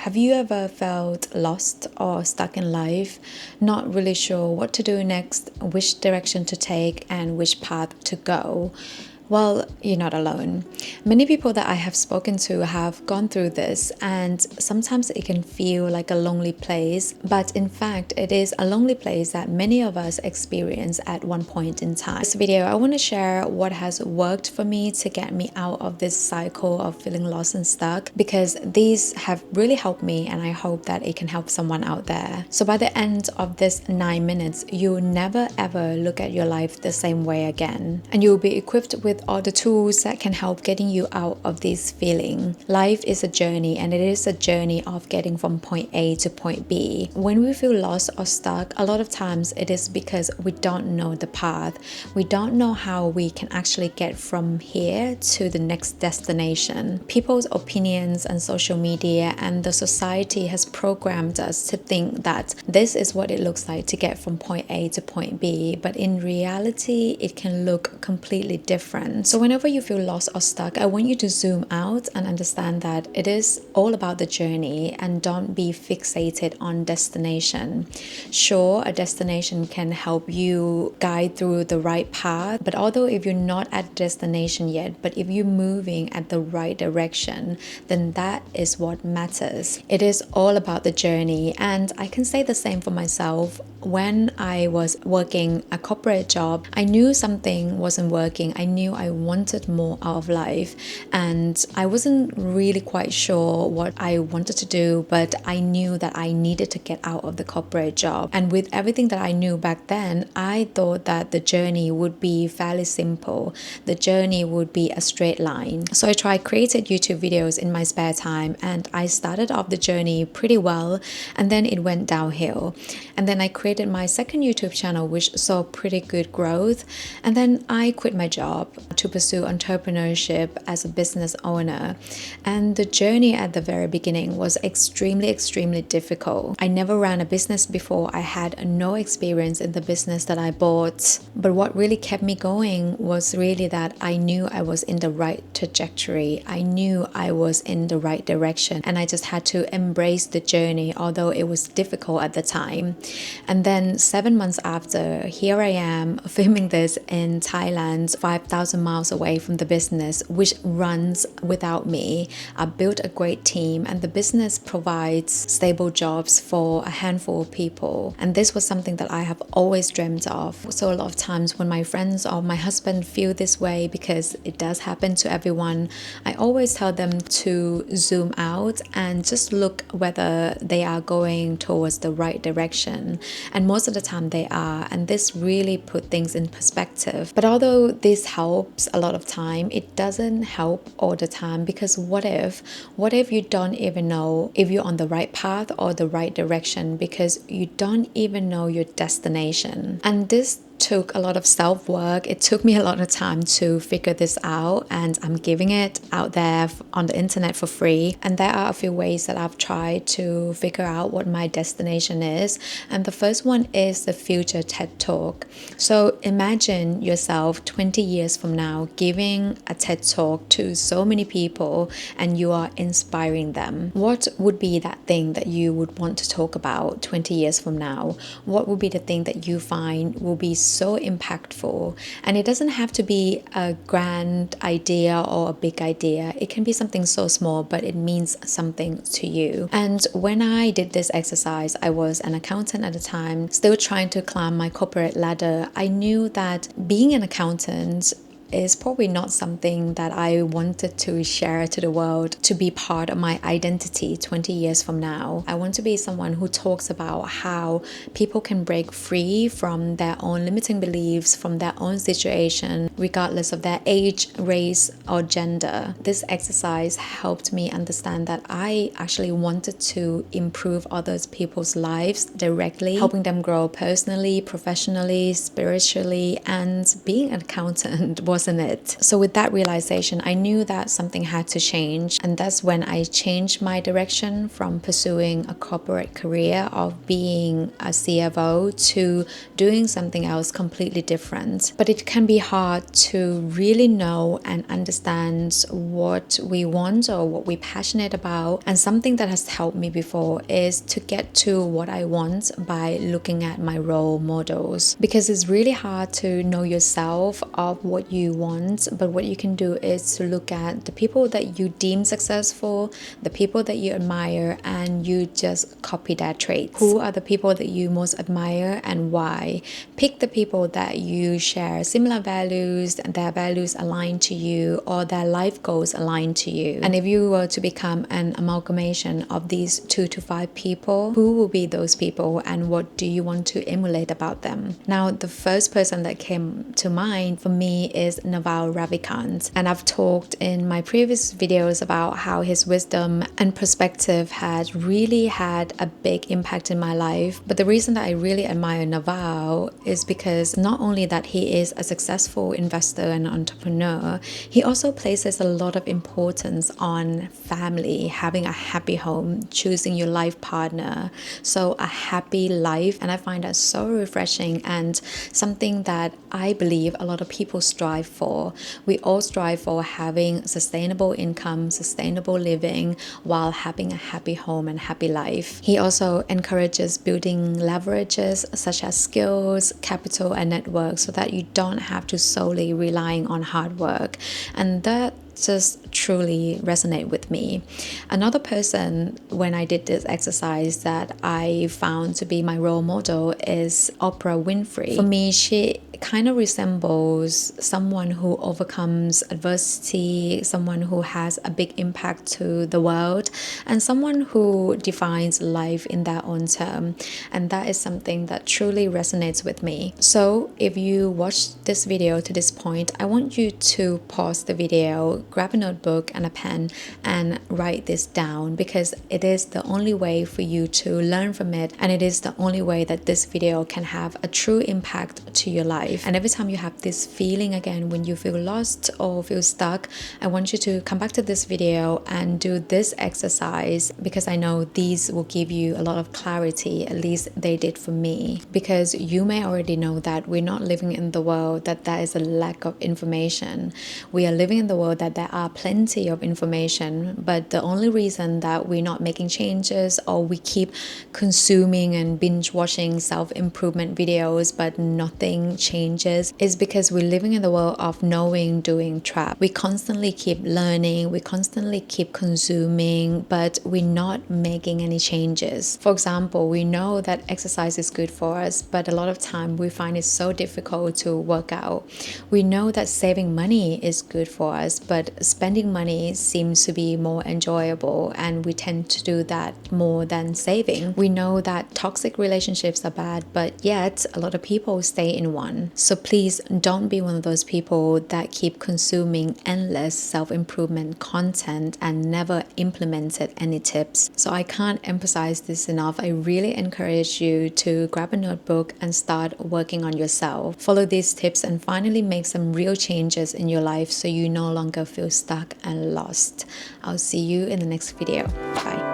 Have you ever felt lost or stuck in life, not really sure what to do next, which direction to take, and which path to go? Well, you're not alone. Many people that I have spoken to have gone through this, and sometimes it can feel like a lonely place, but in fact it is a lonely place that many of us experience at one point in time. In this video, I want to share what has worked for me to get me out of this cycle of feeling lost and stuck, because these have really helped me, and I hope that it can help someone out there. So by the end of this 9 minutes, you'll never ever look at your life the same way again, and you'll be equipped with all the tools that can help getting you out of this feeling. Life is a journey, and it is a journey of getting from point A to point B. When we feel lost or stuck, a lot of times it is because we don't know the path. We don't know how we can actually get from here to the next destination. People's opinions and social media and the society has programmed us to think that this is what it looks like to get from point A to point B, but in reality it can look completely different. So whenever you feel lost or stuck, I want you to zoom out and understand that it is all about the journey, and don't be fixated on destination. Sure, a destination can help you guide through the right path, but although if you're not at destination yet, but if you're moving at the right direction, then that is what matters. It is all about the journey, and I can say the same for myself. When I was working a corporate job, I knew something wasn't working. I knew I wanted more out of life, and I wasn't really quite sure what I wanted to do, but I knew that I needed to get out of the corporate job. And with everything that I knew back then, I thought that the journey would be fairly simple. The journey would be a straight line. So I tried created YouTube videos in my spare time, and I started off the journey pretty well, and then it went downhill. And then I created my second YouTube channel, which saw pretty good growth, and then I quit my job to pursue entrepreneurship as a business owner. And the journey at the very beginning was extremely difficult. I never ran a business before. I had no experience in the business that I bought, but what really kept me going was really that I knew I was in the right trajectory. I knew I was in the right direction, and I just had to embrace the journey, although it was difficult at the time. And then 7 months after, here I am filming this in Thailand, 5,000 miles away from the business, which runs without me. I built a great team, and the business provides stable jobs for a handful of people. And this was something that I have always dreamt of. So a lot of times when my friends or my husband feel this way, because it does happen to everyone, I always tell them to zoom out and just look whether they are going towards the right direction. And most of the time they are, and this really put things in perspective. But although this helps a lot of time, it doesn't help all the time, because what if you don't even know if you're on the right path or the right direction, because you don't even know your destination. And this took a lot of self-work. It took me a lot of time to figure this out, and I'm giving it out there on the internet for free. And there are a few ways that I've tried to figure out what my destination is. And the first one is the future TED Talk. So imagine yourself 20 years from now giving a TED Talk to so many people, and you are inspiring them. What would be that thing that you would want to talk about 20 years from now? What would be the thing that you find will be so impactful? And it doesn't have to be a grand idea or a big idea. It can be something so small, but it means something to you. And when I did this exercise, I was an accountant at the time, still trying to climb my corporate ladder. I knew that being an accountant is probably not something that I wanted to share to the world, to be part of my identity 20 years from now. I want to be someone who talks about how people can break free from their own limiting beliefs, from their own situation, regardless of their age, race, or gender. This exercise helped me understand that I actually wanted to improve others people's lives directly, helping them grow personally, professionally, spiritually, and being an accountant was wasn't it. So with that realization, I knew that something had to change, and that's when I changed my direction from pursuing a corporate career of being a CFO to doing something else completely different. But it can be hard to really know and understand what we want or what we're passionate about. And something that has helped me before is to get to what I want by looking at my role models, because it's really hard to know yourself of what you want. But what you can do is to look at the people that you deem successful, the people that you admire, and you just copy their traits. Who are the people that you most admire and why? Pick the people that you share similar values, their values align to you, or their life goals align to you. And if you were to become an amalgamation of these 2 to 5 people, who will be those people and what do you want to emulate about them? Now, the first person that came to mind for me is 𝘠𝘊 Ravikant, and I've talked in my previous videos about how his wisdom and perspective had really had a big impact in my life. But the reason that I really admire 𝘠𝘊 is because not only that he is a successful investor and entrepreneur, he also places a lot of importance on family, having a happy home, choosing your life partner, so a happy life. And I find that so refreshing and something that I believe a lot of people strive for. We all strive for having sustainable income, sustainable living, while having a happy home and happy life. He also encourages building leverages such as skills, capital, and network, so that you don't have to solely relying on hard work. And that just truly resonate with me. Another person, when I did this exercise, that I found to be my role model is Oprah Winfrey. For me, she kind of resembles someone who overcomes adversity, someone who has a big impact to the world, and someone who defines life in their own term. And that is something that truly resonates with me. So if you watch this video to this point, I want you to pause the video, grab a notebook and a pen, and write this down, because it is the only way for you to learn from it, and it is the only way that this video can have a true impact to your life. And every time you have this feeling again, when you feel lost or feel stuck, I want you to come back to this video and do this exercise, because I know these will give you a lot of clarity. At least they did for me, because you may already know that we're not living in the world that there is a lack of information. We are living in the world that there are plenty of information, but the only reason that we're not making changes, or we keep consuming and binge watching self-improvement videos but nothing changes, is because we're living in the world of knowing, doing trap. We constantly keep learning, we constantly keep consuming, but we're not making any changes. For example, we know that exercise is good for us, but a lot of time we find it so difficult to work out. We know that saving money is good for us, but spending money seems to be more enjoyable, and we tend to do that more than saving. We know that toxic relationships are bad, but yet a lot of people stay in one. So please don't be one of those people that keep consuming endless self-improvement content and never implemented any tips. So I can't emphasize this enough. I really encourage you to grab a notebook and start working on yourself. Follow these tips and finally make some real changes in your life, so you no longer feel stuck and lost. I'll see you in the next video. Bye.